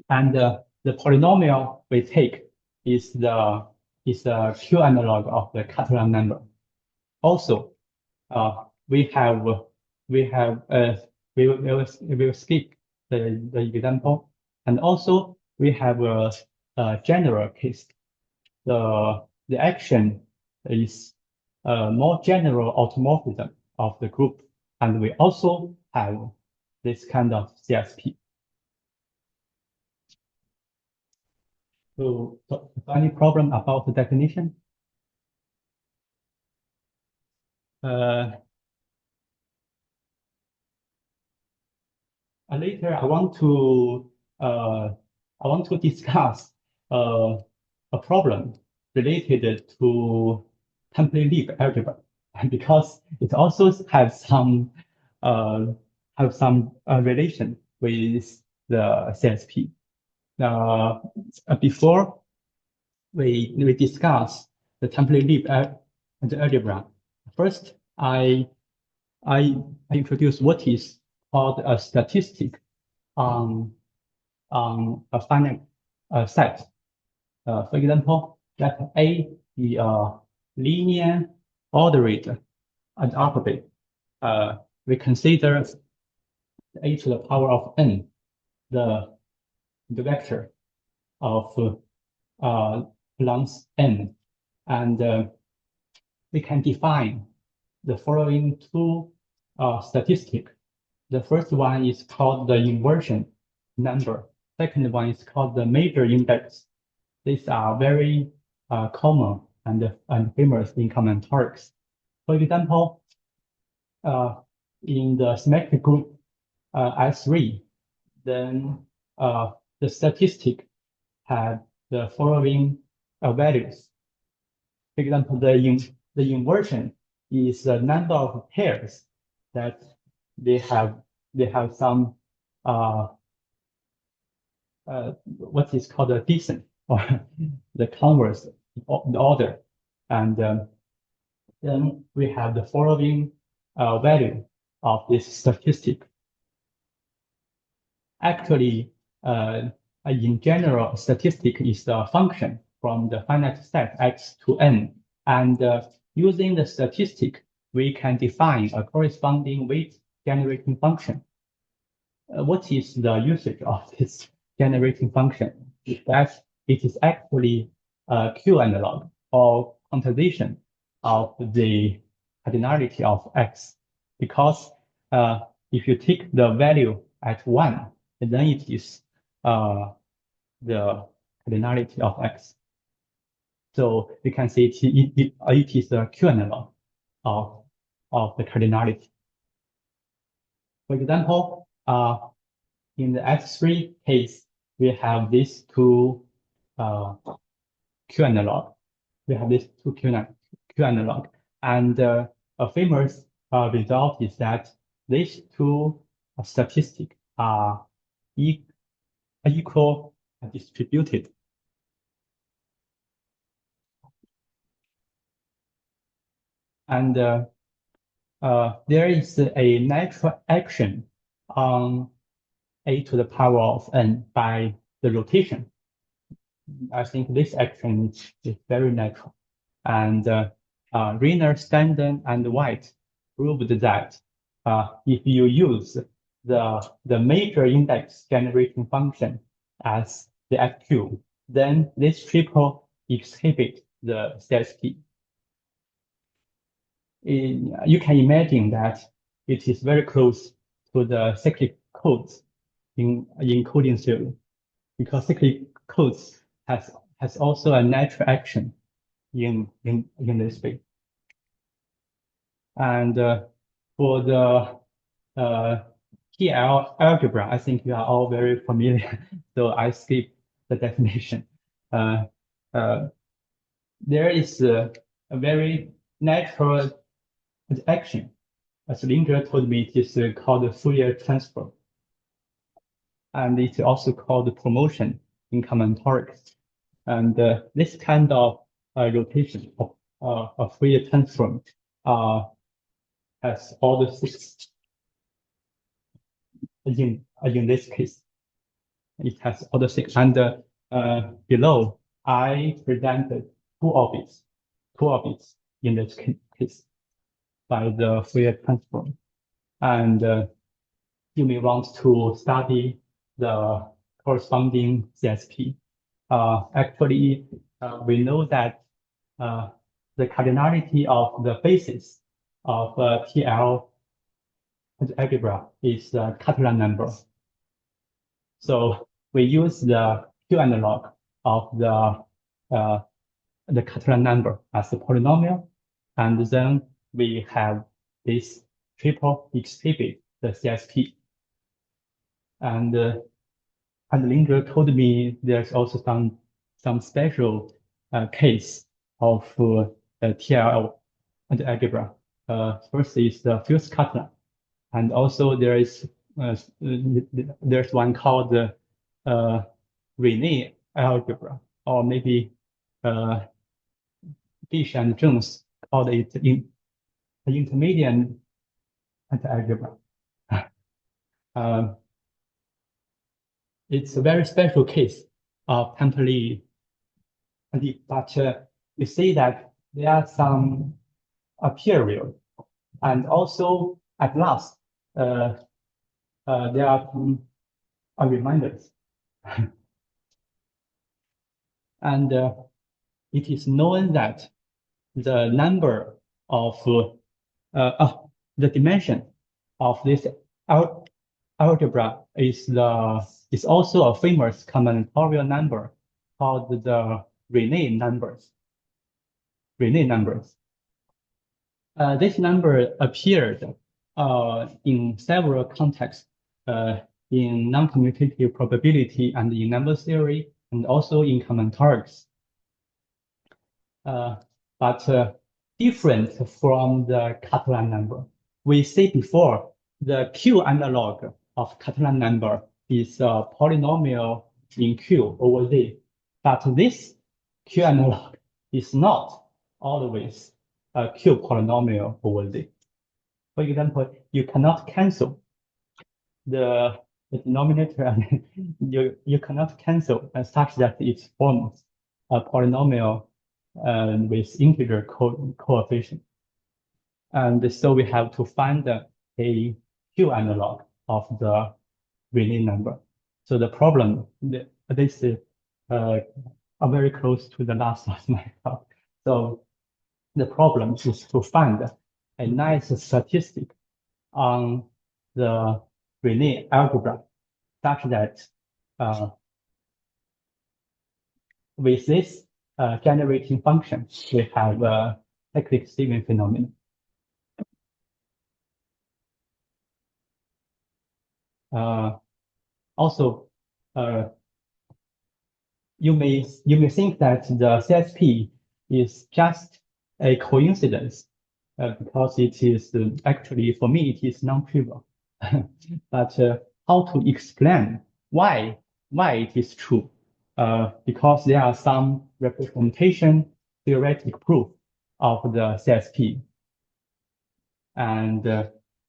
And the polynomial we take is the Q analog of the Catalan number. Also, we will skip the example, and also we have a general case. The action is a more general automorphism of the group, and we also have this kind of CSP. So any problem about the definition? Later, I want to discuss a problem related to template leaf algebra, because it also has some relation with the CSP. Before we discuss the template leaf algebra, first I introduce what is called a statistic on a finite set. For example, let A be a linear ordered alphabet. We consider A to the power of n the vector of length n, and we can define the following two statistics. The first one is called the inversion number. Second one is called the major index. These are very common and famous in combinatorics. For example, in the symmetric group S3, then the statistic had the following values. For example, the inversion is the number of pairs that they have some what is called a descent or the converse of the order. And then we have the following value of this statistic. Actually, in general, statistic is the function from the finite set x to n. And using the statistic, we can define a corresponding weight generating function. What is the usage of this generating function? That it is actually a Q analog or quantization of the cardinality of x. Because if you take the value at 1, then it is the cardinality of x. So you can say it is a Q analog of the cardinality. For example, in the x3 case, we have these two Q analog. We have these two Q analog, and a famous result is that these two statistics are equal distributed. And there is a natural action on a to the power of n by the rotation. I think this action is very natural. And Reiner, Standen, and White proved that if you use the major index generating function as the FQ, then this triple exhibits the CSP. You can imagine that it is very close to the cyclic codes in coding theory, because cyclic codes has also a natural action in this way. And for the TL algebra, I think you are all very familiar, so I skip the definition. There is a very natural action. As Linger told me, it is called Fourier transform. And it's also called promotion in combinatorics. And this kind of rotation of Fourier transform has all the 6 in this case. It has all the 6. And below, I presented two orbits in this case by the Fourier transform. And you may want to study the corresponding CSP. Actually, we know that the cardinality of the basis of TL algebra is the Catalan number. So we use the Q analog of the Catalan number as a polynomial, and then we have this triple exhibit the CSP. And Linger told me there's also some special case of TL algebra. First is the fused Catalan, and also there's one called the Rene algebra, or maybe Fish and Jones called it intermediate algebra. It's a very special case of temporally, but you see that there are some period, and also at last there are reminders. And it is known that the number of the dimension of this algebra is also a famous combinatorial number called the Rene numbers. This number appeared in several contexts, in non-commutative probability and in number theory, and also in combinatorics. But different from the Catalan number. We see before the Q analog of Catalan number is a polynomial in Q over Z. But this Q analog is not always a Q polynomial over Z. For example, you cannot cancel the denominator, and you cannot cancel such that it forms a polynomial with integer coefficient. And so we have to find a Q analog of the Rayleigh number. So the problem, this is very close to the last of my talk. So the problem is to find a nice statistic on the Rayleigh algebra such that with this generating function, we have a cyclic sieving phenomenon. Also, you may think that the CSP is just a coincidence because it is actually, for me, it is non-trivial. But how to explain why it is true? Because there are some representation theoretic proof of the CSP. And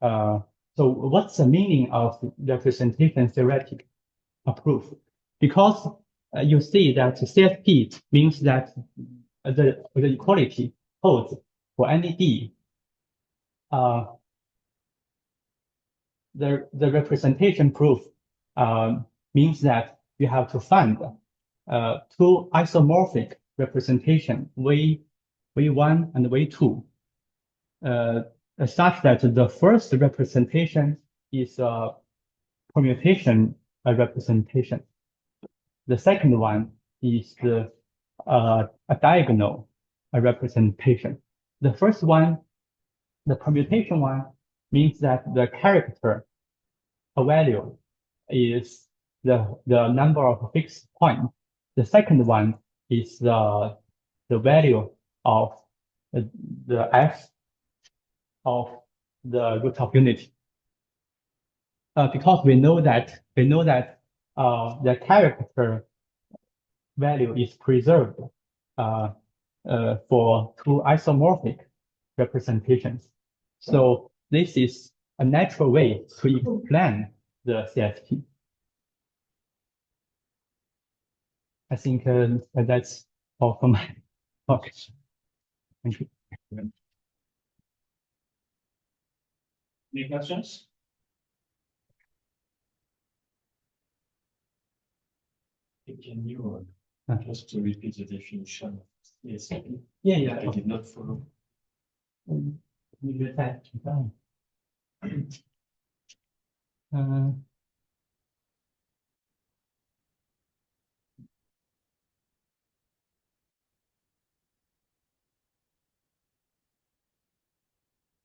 so what's the meaning of representation theoretic proof? Because you see that CSP means that the equality holds for any D. The representation proof means that you have to find two isomorphic representation, V1 and V2, such that the first representation is a permutation representation. The second one is a diagonal representation. The first one, the permutation one, means that the character value is the number of fixed points. The second one is the value of the f of the root of unity. Because we know that the character value is preserved for two isomorphic representations. So this is a natural way to explain the CSP. I think that's all for my talk. Thank you. Any questions? Can you just to repeat the definition of CSP? Yeah. I did not follow. You that down.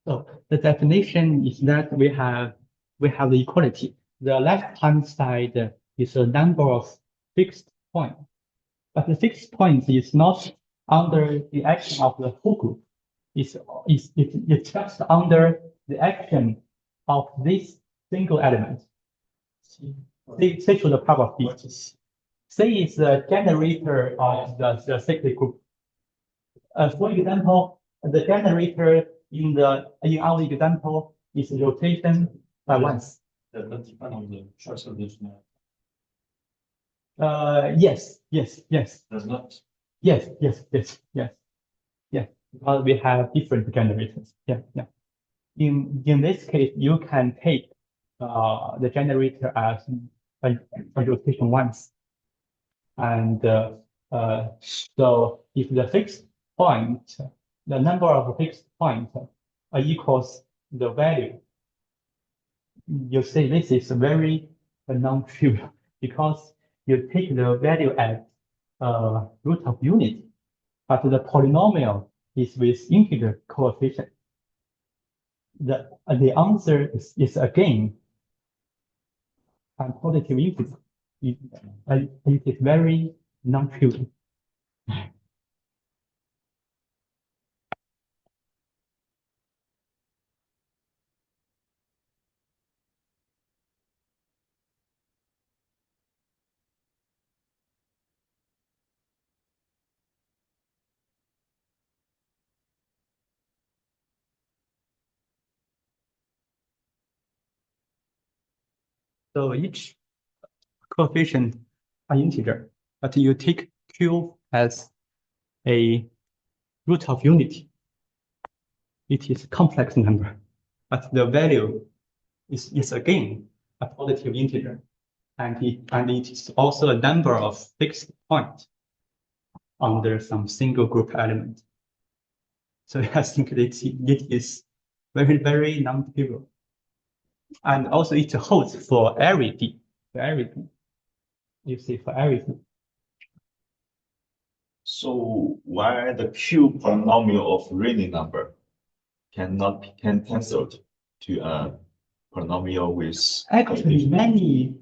So the definition is that we have the equality. The left-hand side is a number of fixed points, but the fixed point is not under the action of the whole group. It's just under the action of this single element. C to the power of B. C is the generator of the cyclic group. For example, the generator in our example is rotation by once. Does not depend on the choice of the generator. Yes. Does not. Yes. Because we have different generators. Yeah. In this case, you can take the generator as a rotation once, and so if the fixed point, the number of fixed points equals the value, you say this is very non-trivial because you take the value at root of unity, but the polynomial is with integer coefficient. The answer is again a positive integer. It is very non-trivial. So each coefficient are integer, but you take Q as a root of unity. It is a complex number, but the value is again a positive integer. And it is also a number of fixed points under some single group element. So I think it is very, very non-trivial. And also it holds for every D, You see, for everything. So why the Q polynomial of Rayleigh number can cancelled to a polynomial with Actually, many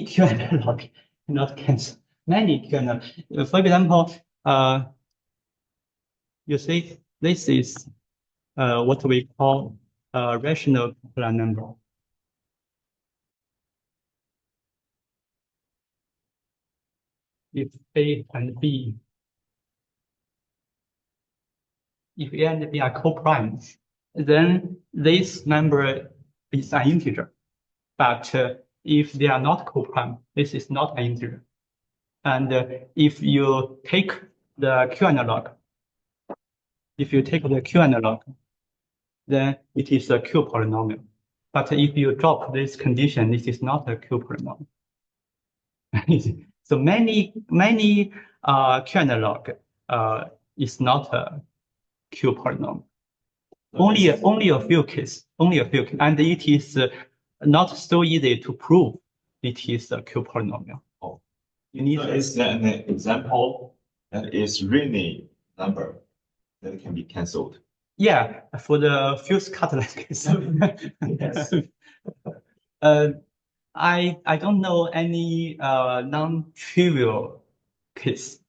Q analog cannot cancel. Many Q analog. For example, you see, this is what we call a rational particular number. If A and B are co-primes, then this number is an integer. But if they are not co-prime, this is not an integer. And if you take the Q analog, then it is a Q polynomial. But if you drop this condition, this is not a Q polynomial. So many Q analog is not a Q polynomial. Only a few cases, and it is not so easy to prove it is a Q polynomial. Oh. You need is there an example that is Rayleigh number that can be cancelled? Yeah, for the fused catalyst case. Yes. I don't know any non-trivial case.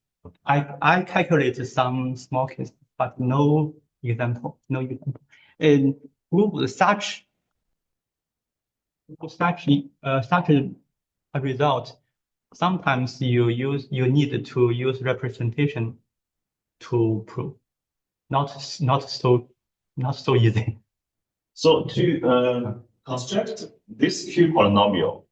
I calculated some small case, but no example. And prove such a result. Sometimes you need to use representation to prove. Not so easy. So to construct this Q polynomial,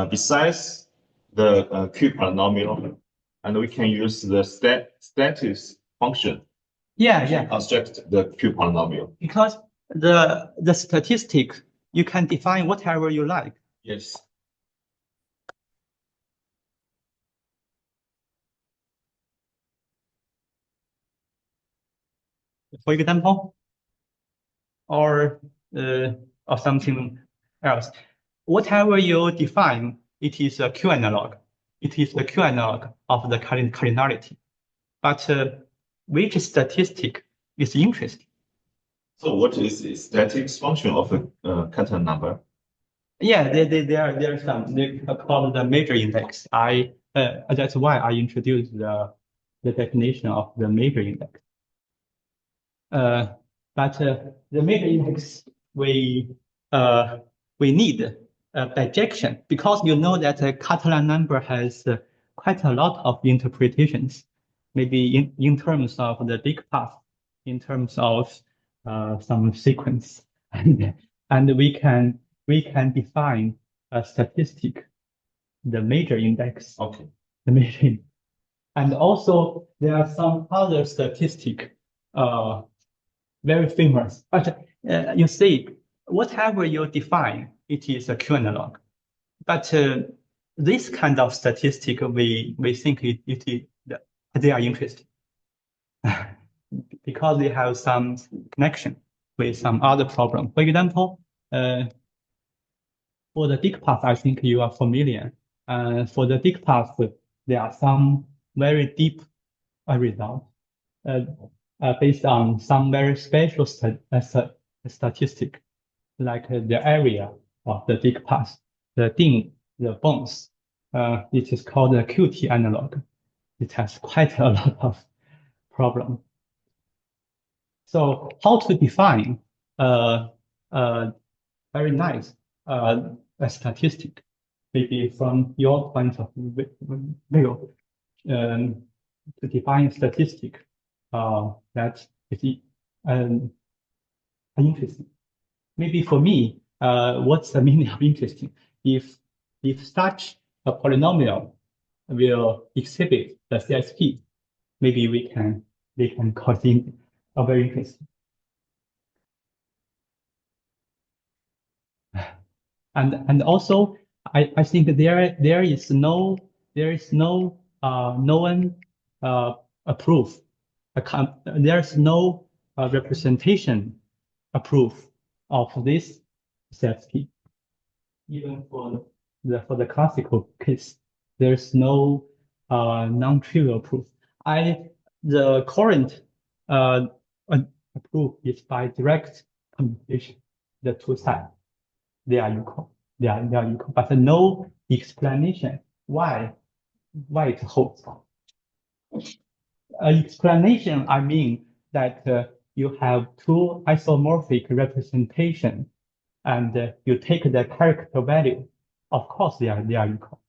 besides the Q polynomial, and we can use the status function. Yeah. Construct the Q polynomial. Because the statistic, you can define whatever you like. Yes. For example, or something else. Whatever you define, it is a Q analog. It is the Q analog of the cardinality. But which statistic is interesting? So what is the statistics function of a Catalan number? Yeah, there are some. They call the major index. That's why I introduced the definition of the major index. But the major index we need bijection, because you know that a Catalan number has quite a lot of interpretations, maybe in terms of the big path, in terms of some sequence, and we can define a statistic, the major index. Okay. The major index. And also there are some other statistic very famous. But you see, whatever you define, it is a Q analog. But this kind of statistic, we think they are interesting because they have some connection with some other problem. For example, for the disk path, I think you are familiar. For the disk path, there are some very deep results based on some very special statistic, like the area of the disk path, the DIN, the bones. It is called the QT analog. It has quite a lot of problem. So how to define very nice a statistic, maybe from your point of view, to define statistic that is interesting. Maybe for me, what's the meaning of interesting? If if such a polynomial will exhibit the CSP, maybe we can call it a very interesting. And also, I think there is no known proof. There's no representation proof of this CSP. Even for the classical case, there's no non-trivial proof. The current proof is by direct computation. The two sides, they are equal. They are equal, but no explanation why it holds. Explanation, I mean that you have two isomorphic representation, and you take the character value. Of course, they are equal.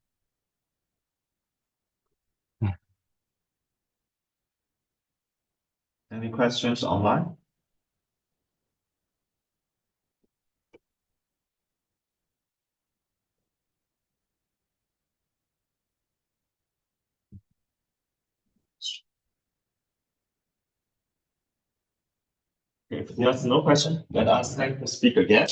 Any questions online? If there's no question, let us thank the speaker again.